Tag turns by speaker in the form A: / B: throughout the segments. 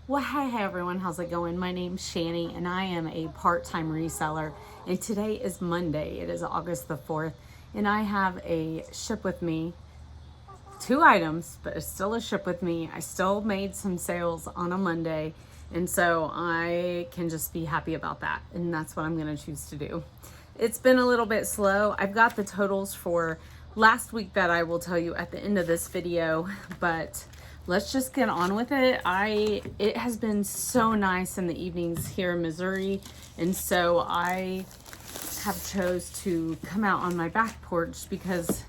A: Well, hey everyone, how's it going? My name's Shani and I am a part-time reseller. And today is Monday. It is August the 4th. And I have a ship with me, 2 items, but it's still a ship with me. I still made some sales on a Monday. And so I can just be happy about that. And that's what I'm going to choose to do. It's been a little bit slow. I've got the totals for last week that I will tell you at the end of this video, but let's just get on with it. It has been so nice in the evenings here in Missouri, and so I have chose to come out on my back porch because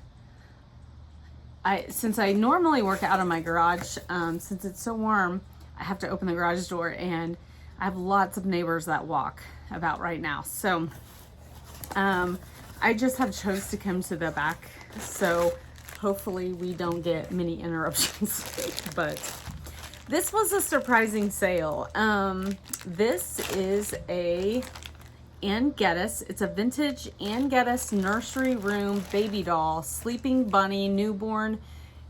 A: since I normally work out of my garage, since it's so warm, I have to open the garage door, and I have lots of neighbors that walk about right now. So I just have chose to come to the back, so hopefully we don't get many interruptions. But this was a surprising sale. This is a Ann Geddes. It's a vintage Ann Geddes nursery room baby doll, sleeping bunny, newborn,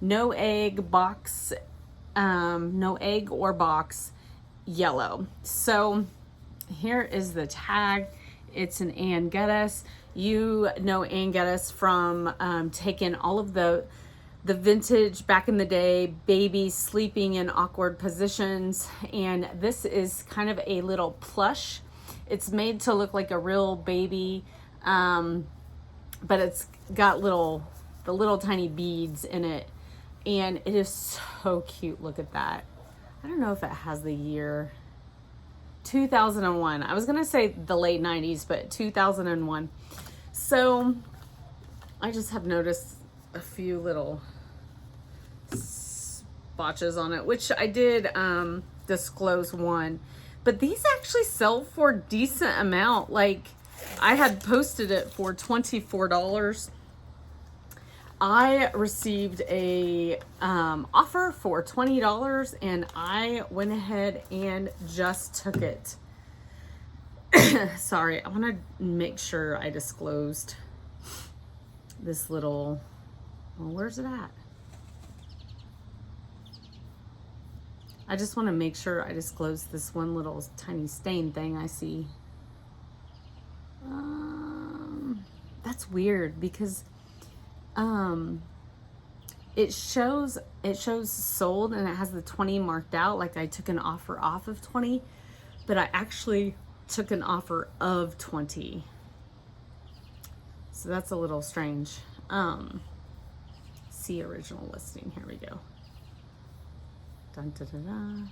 A: no egg box, no egg or box, yellow. So here is the tag. It's an Ann Geddes. You know Ann Geddes from taking all of the vintage back in the day babies sleeping in awkward positions, and this is kind of a little plush. It's made to look like a real baby, but it's got the little tiny beads in it, and it is so cute. Look at that. I don't know if it has the year. 2001. I was gonna say the late 90s, but 2001. So I just have noticed a few little spotches on it, which I did disclose one, but these actually sell for a decent amount. Like, I had posted it for $24. I received a offer for $20, and I went ahead and just took it. Sorry, I want to make sure I disclosed this little, well, where's it at? I just want to make sure I disclose this one little tiny stain thing I see. That's weird because it shows sold and it has the 20 marked out, like I took an offer off of 20, but I actually took an offer of 20. So that's a little strange. See original listing. Here we go. Dun, da, da, da.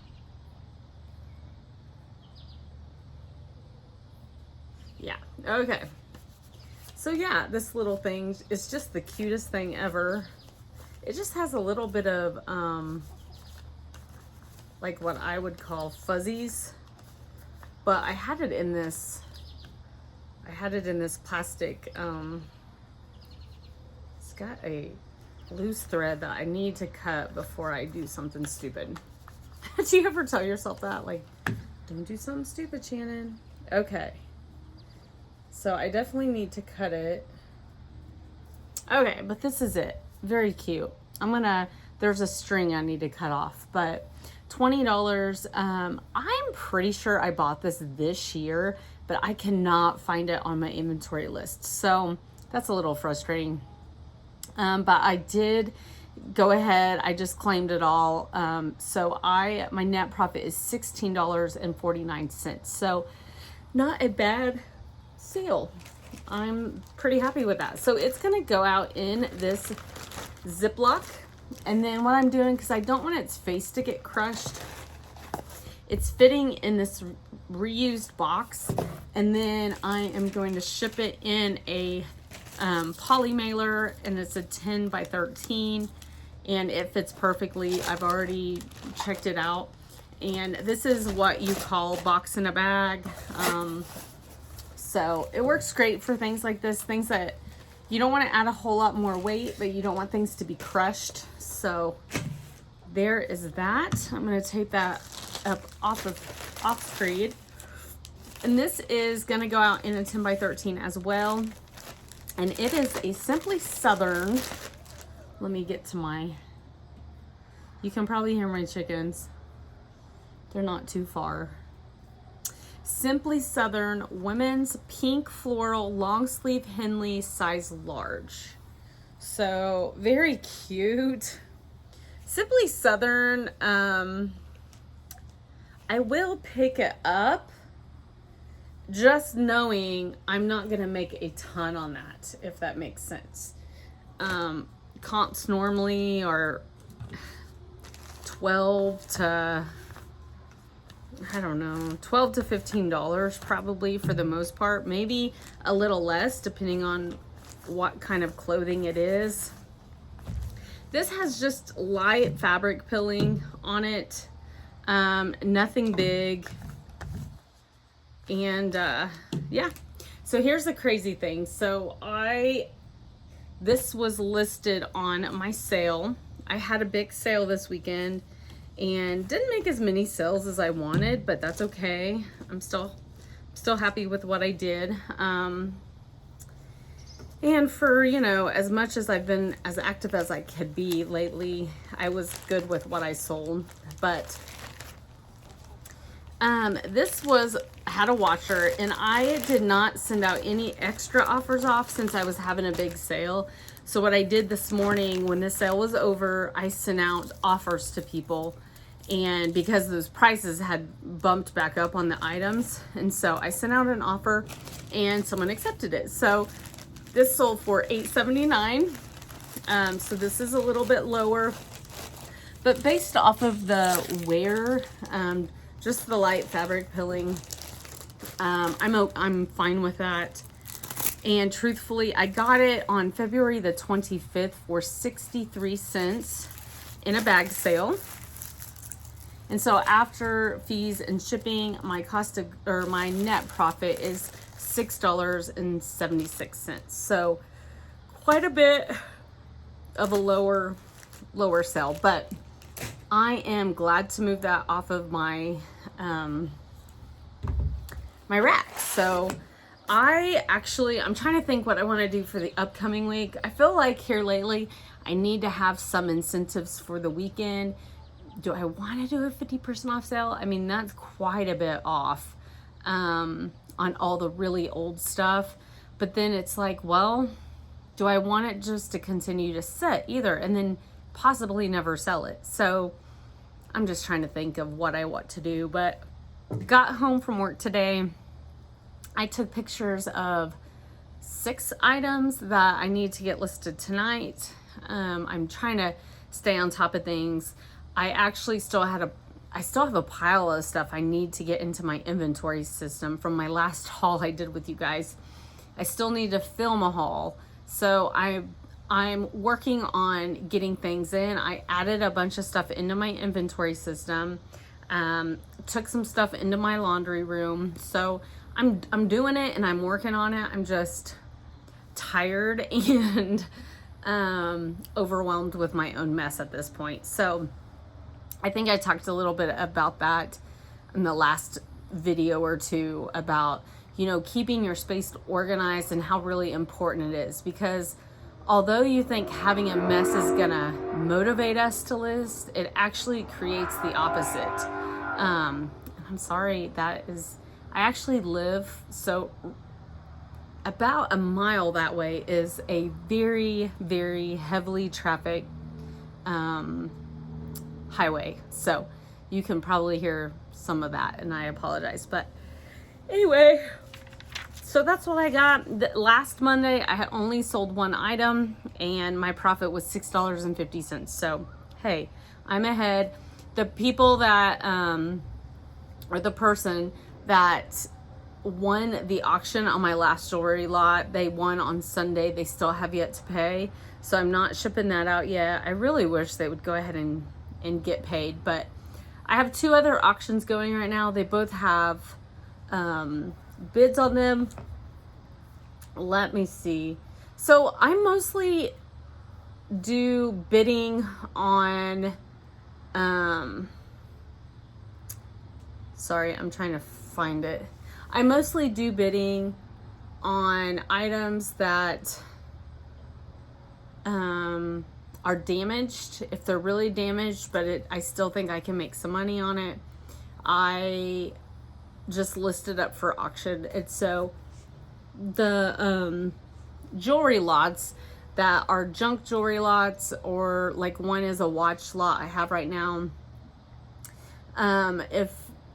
A: Yeah, okay. So yeah, this little thing is just the cutest thing ever. It just has a little bit of like what I would call fuzzies, but I had it in this plastic, it's got a loose thread that I need to cut before I do something stupid. Do you ever tell yourself that? Like, don't do something stupid, Shannon. Okay. So I definitely need to cut it. Okay, but this is it. Very cute. There's a string I need to cut off, but $20. I'm pretty sure I bought this year, but I cannot find it on my inventory list. So that's a little frustrating. But I did go ahead. I just claimed it all. So my net profit is $16.49. So not a bad sale. I'm pretty happy with that. So it's going to go out in this Ziploc. And then what I'm doing, because I don't want its face to get crushed, it's fitting in this reused box. And then I am going to ship it in a poly mailer, and it's a 10 by 13, and it fits perfectly. I've already checked it out, and this is what you call box in a bag. So it works great for things like this, things that you don't want to add a whole lot more weight, but you don't want things to be crushed. So there is that. I'm going to tape that up off screen, and this is going to go out in a 10 by 13 as well. And it is a Simply Southern. Let me get to you can probably hear my chickens. They're not too far. Simply Southern women's pink floral long sleeve Henley size large. So very cute. Simply Southern, I will pick it up, just knowing I'm not gonna make a ton on that, if that makes sense. Comps normally are 12 to, I don't know, $12 to $15 probably for the most part. Maybe a little less depending on what kind of clothing it is. This has just light fabric pilling on it. Nothing big. And yeah. So here's the crazy thing. So this was listed on my sale. I had a big sale this weekend and didn't make as many sales as I wanted, but that's okay. I'm still happy with what I did. And for, you know, as much as I've been as active as I could be lately, I was good with what I sold. But this had a washer, and I did not send out any extra offers off since I was having a big sale. So what I did this morning when the sale was over, I sent out offers to people, and because those prices had bumped back up on the items, and so I sent out an offer and someone accepted it. So this sold for $8.79. So this is a little bit lower, but based off of the wear, just the light fabric pilling, I'm fine with that. And truthfully, I got it on February the 25th for 63 cents in a bag sale. And so after fees and shipping, my my net profit is $6.76. So quite a bit of a lower sale, but I am glad to move that off of my my rack. So I'm trying to think what I want to do for the upcoming week. I feel like here lately, I need to have some incentives for the weekend. Do I want to do a 50% off sale? I mean, that's quite a bit off on all the really old stuff. But then it's like, well, do I want it just to continue to sit either and then possibly never sell it? So I'm just trying to think of what I want to do. But got home from work today. I took pictures of 6 items that I need to get listed tonight. I'm trying to stay on top of things. I actually still have a pile of stuff I need to get into my inventory system from my last haul I did with you guys. I still need to film a haul. So I'm working on getting things in. I added a bunch of stuff into my inventory system. Took some stuff into my laundry room. So I'm doing it and I'm working on it. I'm just tired and overwhelmed with my own mess at this point. So I think I talked a little bit about that in the last video or two about, you know, keeping your space organized and how really important it is, because although you think having a mess is gonna motivate us to list, it actually creates the opposite. I'm sorry, I actually live, so about a mile that way is a very, very heavily trafficked highway. So you can probably hear some of that, and I apologize. But anyway, so that's what I got. Last Monday, I had only sold 1 item, and my profit was $6.50. So, hey, I'm ahead. The people that, or the person that won the auction on my last jewelry lot, they won on Sunday. They still have yet to pay. So I'm not shipping that out yet. I really wish they would go ahead and get paid. But I have 2 other auctions going right now. They both have bids on them. Let me see. So I mostly do bidding on sorry, I'm trying to find it. I mostly do bidding on items that are damaged, if they're really damaged, but I still think I can make some money on it. I just listed up for auction. And so the jewelry lots that are junk jewelry lots, or like one is a watch lot I have right now, if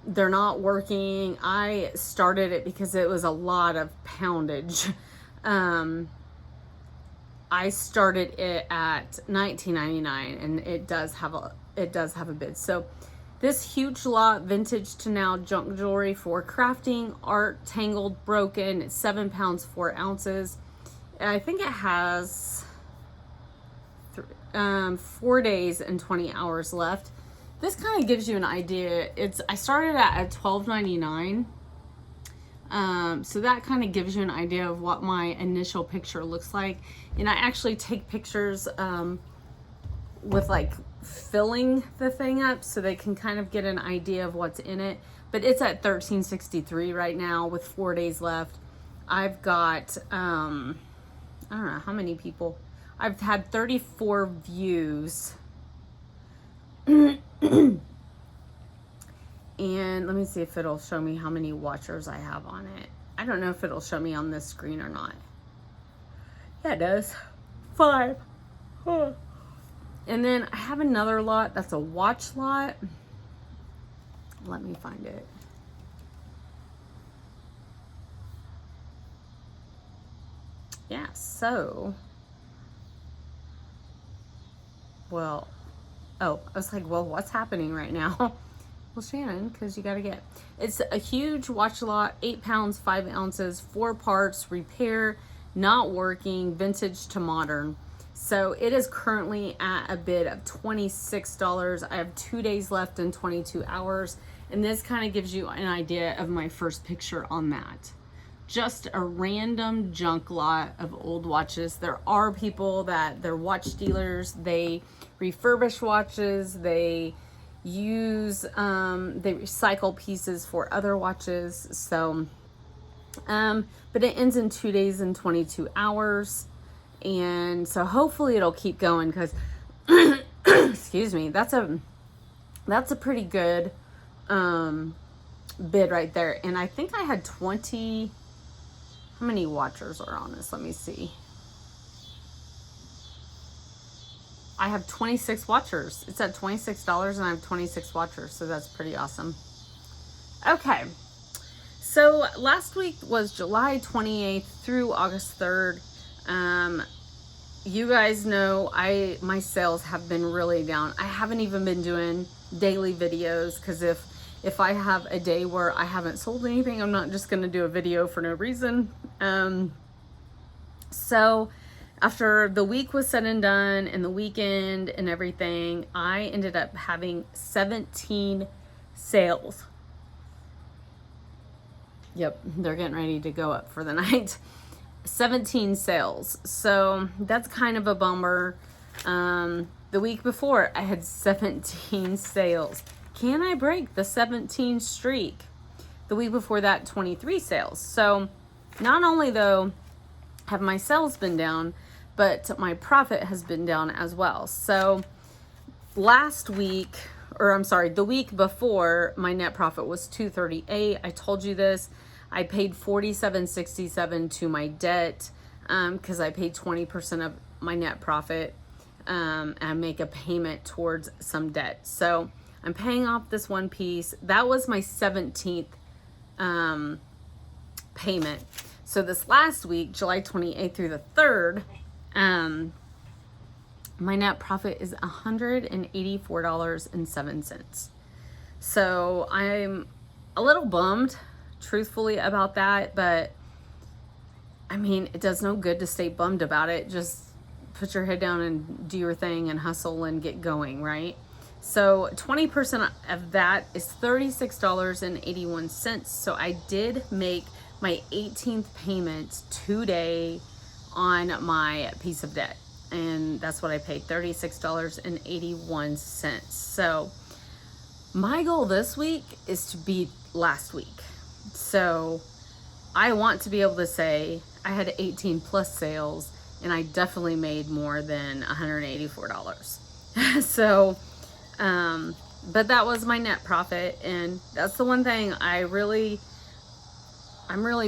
A: they're not working, I started it because it was a lot of poundage. I started it at $19.99, and it does have a bid. So this huge lot, vintage to now junk jewelry for crafting, art, tangled, broken. It's 7 pounds 4 ounces. And I think it has 4 days and 20 hours left. This kind of gives you an idea. I started at $12.99. So that kind of gives you an idea of what my initial picture looks like. And I actually take pictures with like filling the thing up so they can kind of get an idea of what's in it. But it's at $13.63 right now with 4 days left. I've got, I don't know how many people. I've had 34 views. And let me see if it'll show me how many watchers I have on it. I don't know if it'll show me on this screen or not. Yeah, it does. 5. Oh. And then I have another lot that's a watch lot. Let me find it. Yeah, so. Well, oh, I was like, well, what's happening right now? Well, Shannon, because you got to get, it's a huge watch lot, 8 pounds, 5 ounces, 4 parts, repair, not working, vintage to modern. So it is currently at a bid of $26. I have 2 days left and 22 hours. And this kind of gives you an idea of my first picture on that. Just a random junk lot of old watches. There are people that they're watch dealers. They refurbish watches. They use, they recycle pieces for other watches. So, but it ends in 2 days and 22 hours. And so hopefully it'll keep going because, excuse me, that's a pretty good, bid right there. And I think I had 20, how many watchers are on this? Let me see. I have 26 watchers. It's at $26 and I have 26 watchers. So that's pretty awesome. Okay. So last week was July 28th through August 3rd. You guys know my sales have been really down. I haven't even been doing daily videos because if I have a day where I haven't sold anything, I'm not just going to do a video for no reason. So after the week was said and done and the weekend and everything, I ended up having 17 sales. Yep, they're getting ready to go up for the night. 17 sales. So that's kind of a bummer. The week before I had 17 sales. Can I break the 17 streak? The week before that, 23 sales. So not only though have my sales been down, but my profit has been down as well. So last week, or I'm sorry, the week before, my net profit was $238. I told you this. I paid $47.67 to my debt because I paid 20% of my net profit and I make a payment towards some debt. So I'm paying off this one piece. That was my 17th payment. So this last week, July 28th through the 3rd, my net profit is $184.07. So I'm a little bummed, truthfully, about that, but I mean, it does no good to stay bummed about it. Just put your head down and do your thing and hustle and get going, right? So 20% of that is $36.81. So I did make my 18th payment today on my piece of debt. And that's what I paid, $36.81. So my goal this week is to beat last week. So I want to be able to say I had 18 plus sales and I definitely made more than $184. So but that was my net profit. And that's the one thing I'm really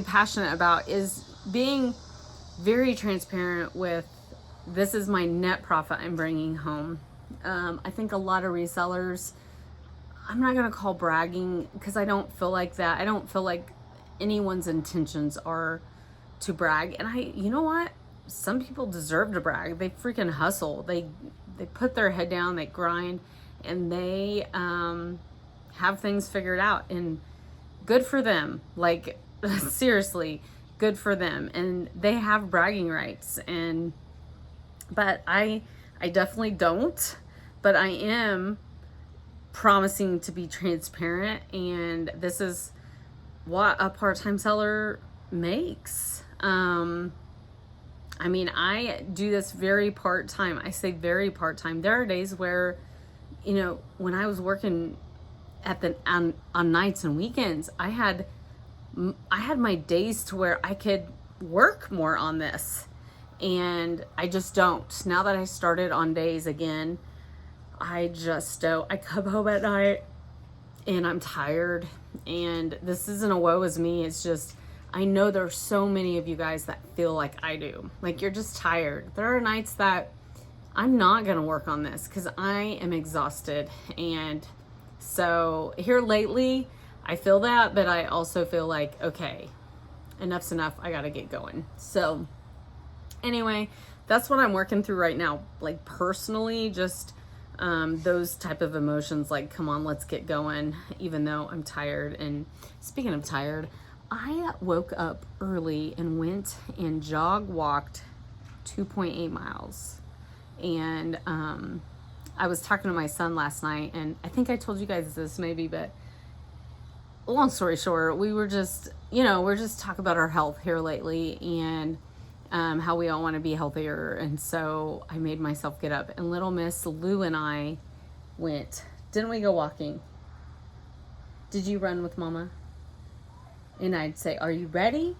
A: passionate about, is being very transparent with, this is my net profit I'm bringing home. I think a lot of resellers, I'm not going to call bragging, because I don't feel like that. I don't feel like anyone's intentions are to brag. And you know what? Some people deserve to brag. They freaking hustle. They put their head down, they grind, and they have things figured out. And good for them. Like, seriously, good for them. And they have bragging rights. But I definitely don't. But I am promising to be transparent, and this is what a part-time seller makes. I mean, I do this very part-time. I say very part-time. There are days where, you know, when I was working on nights and weekends, I had my days to where I could work more on this, and I just don't. Now that I started on days again, I just don't. I come home at night and I'm tired, and this isn't a woe is me. It's just, I know there's so many of you guys that feel like I do. Like, you're just tired. There are nights that I'm not going to work on this because I am exhausted. And so here lately, I feel that, but I also feel like, okay, enough's enough. I got to get going. So anyway, that's what I'm working through right now. Like, personally, just those type of emotions, like, come on, let's get going, even though I'm tired. And speaking of tired, I woke up early and went and walked 2.8 miles. And I was talking to my son last night, and I think I told you guys this maybe, but long story short, we were just, we're just talking about our health here lately, and how we all want to be healthier. And so I made myself get up, and little Miss Lou and I went. Didn't we go walking? Did you run with Mama? And I'd say, are you ready?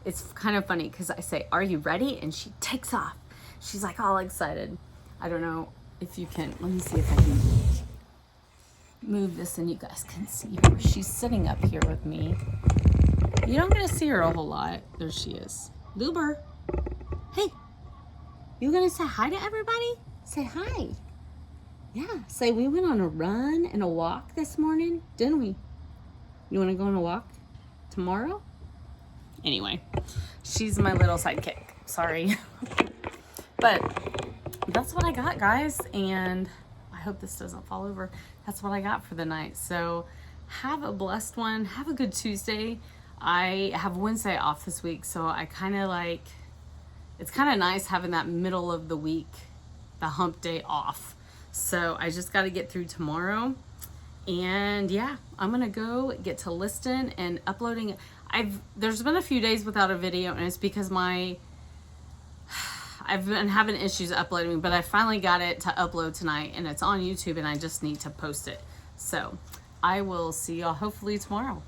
A: It's kind of funny because I say, are you ready? And she takes off. She's like all excited. I don't know if you can, let me see if I can move this and you guys can see her. She's sitting up here with me. You don't get to see her a whole lot. There she is. Luber. Hey, you gonna say hi to everybody? Say hi. Yeah, say we went on a run and a walk this morning, didn't we? You wanna go on a walk tomorrow? Anyway, she's my little sidekick. Sorry. But that's what I got, guys. And I hope this doesn't fall over. That's what I got for the night. So have a blessed one. Have a good Tuesday. I have Wednesday off this week, so I kind of like, it's kind of nice having that middle of the week, the hump day off. So I just got to get through tomorrow. And yeah, I'm going to go get to listing and uploading it. There's been a few days without a video, and it's because I've been having issues uploading, but I finally got it to upload tonight, and it's on YouTube, and I just need to post it. So I will see y'all hopefully tomorrow.